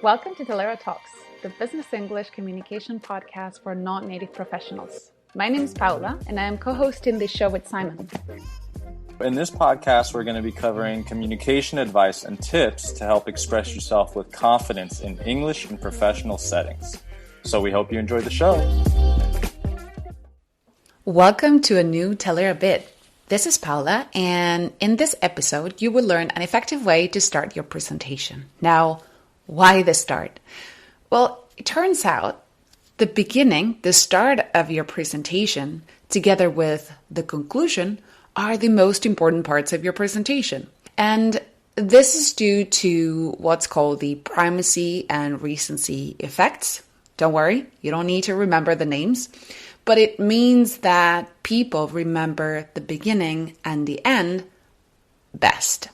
Welcome to Talaera Talks, the business English communication podcast for non-native professionals. My name is Paula, and I am co-hosting this show with Simon. In this podcast, we're going to be covering communication advice and tips to help express yourself with confidence in English in professional settings. So we hope you enjoy the show. Welcome to a new Talaera Bit. This is Paula, and in this episode, you will learn an effective way to start your presentation. Now, why the start? Well, it turns out the beginning, the start of your presentation, together with the conclusion, are the most important parts of your presentation. And this is due to what's called the primacy and recency effects. Don't worry, you don't need to remember the names, but it means that people remember the beginning and the end best.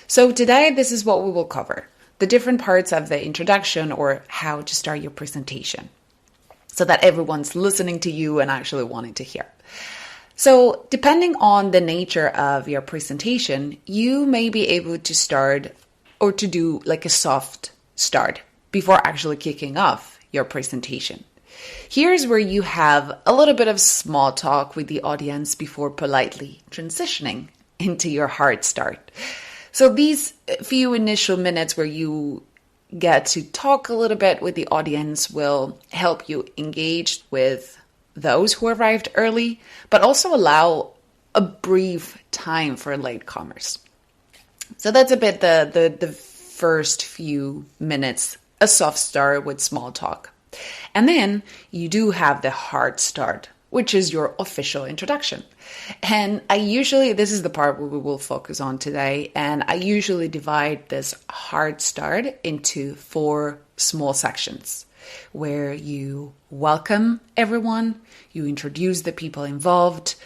So today, this is what we will cover. The different parts of the introduction or how to start your presentation so that everyone's listening to you and actually wanting to hear. So depending on the nature of your presentation, you may be able to start or to do like a soft start before actually kicking off your presentation. Here's where you have a little bit of small talk with the audience before politely transitioning into your hard start. So these few initial minutes where you get to talk a little bit with the audience will help you engage with those who arrived early, but also allow a brief time for latecomers. So that's a bit the first few minutes, a soft start with small talk. And then you do have the hard start, which is your official introduction. And this is the part where we will focus on today. And I usually divide this hard start into 4 small sections where you welcome everyone, you introduce the people involved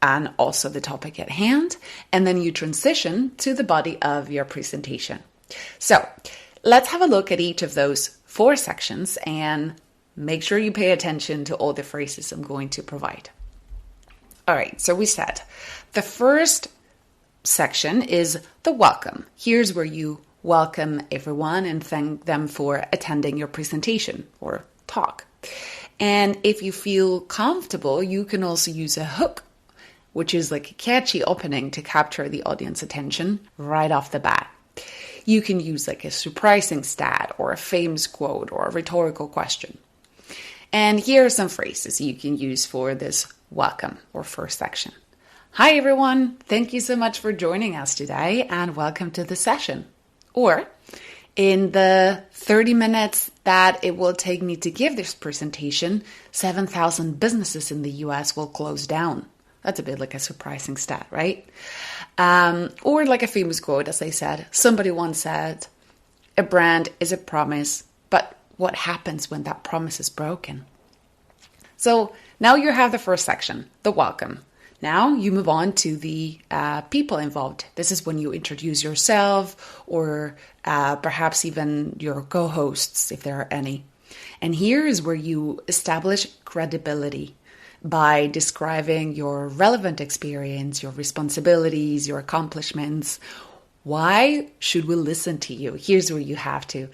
and also the topic at hand, and then you transition to the body of your presentation. So let's have a look at each of those 4 sections and make sure you pay attention to all the phrases I'm going to provide. All right, so we said the first section is the welcome. Here's where you welcome everyone and thank them for attending your presentation or talk. And if you feel comfortable, you can also use a hook, which is like a catchy opening to capture the audience attention right off the bat. You can use like a surprising stat or a famous quote or a rhetorical question. And here are some phrases you can use for this welcome or first section. Hi everyone, thank you so much for joining us today and welcome to the session. Or in the 30 minutes that it will take me to give this presentation, 7,000 businesses in the US will close down. That's a bit like a surprising stat, right? Or like a famous quote, as I said, somebody once said, a brand is a promise, but what happens when that promise is broken? So now you have the first section, the welcome. Now you move on to the people involved. This is when you introduce yourself or perhaps even your co-hosts, if there are any. And here is where you establish credibility by describing your relevant experience, your responsibilities, your accomplishments. Why should we listen to you? Here's where you have to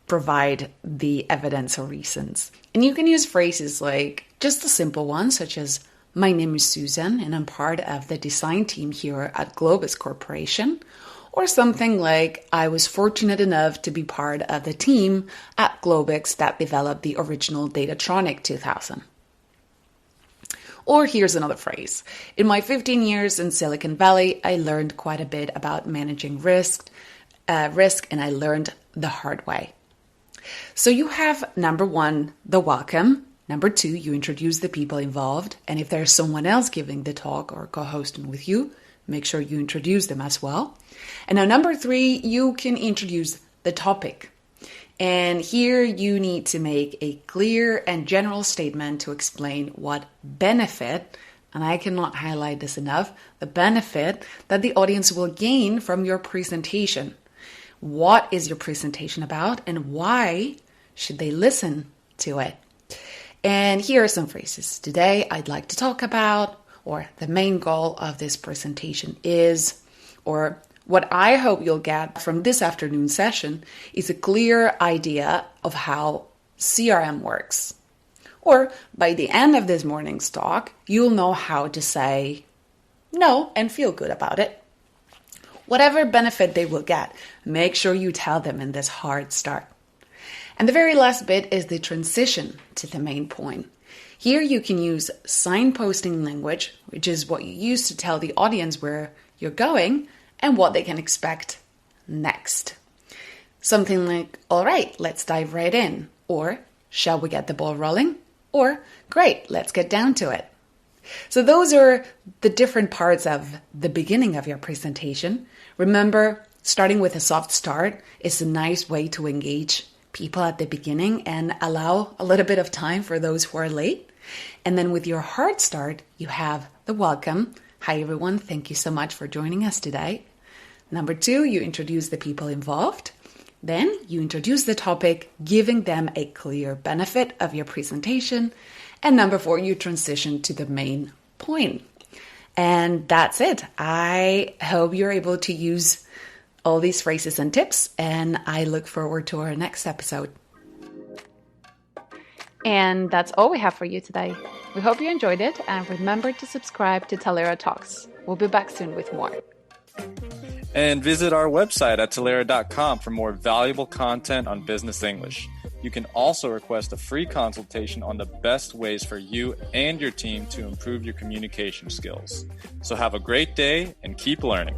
provide the evidence or reasons. And you can use phrases like just a simple one, such as, my name is Susan and I'm part of the design team here at Globus Corporation. Or something like, I was fortunate enough to be part of the team at Globix that developed the original Datatronic 2000. Or here's another phrase. In my 15 years in Silicon Valley, I learned quite a bit about managing risk, and I learned the hard way. So you have number 1, the welcome. Number 2, you introduce the people involved. And if there's someone else giving the talk or co-hosting with you, make sure you introduce them as well. And now number 3, you can introduce the topic. And here you need to make a clear and general statement to explain what benefit, and I cannot highlight this enough, the benefit that the audience will gain from your presentation. What is your presentation about and why should they listen to it? And here are some phrases. Today, I'd like to talk about, or the main goal of this presentation is, or What I hope you'll get from this afternoon session is a clear idea of how CRM works. Or by the end of this morning's talk, you'll know how to say no and feel good about it. Whatever benefit they will get, make sure you tell them in this hard start. And the very last bit is the transition to the main point. Here you can use signposting language, which is what you use to tell the audience where you're going and what they can expect next. Something like, all right, let's dive right in. Or, shall we get the ball rolling? Or, great, let's get down to it. So those are the different parts of the beginning of your presentation. Remember, starting with a soft start is a nice way to engage people at the beginning and allow a little bit of time for those who are late. And then with your hard start, you have the welcome. Hi, everyone. Thank you so much for joining us today. Number 2, you introduce the people involved. Then you introduce the topic, giving them a clear benefit of your presentation. And number 4, you transition to the main point. And that's it. I hope you're able to use all these phrases and tips, and I look forward to our next episode. And that's all we have for you today. We hope you enjoyed it, and remember to subscribe to Talaera Talks. We'll be back soon with more. And visit our website at Talaera.com for more valuable content on business English. You can also request a free consultation on the best ways for you and your team to improve your communication skills. So have a great day and keep learning.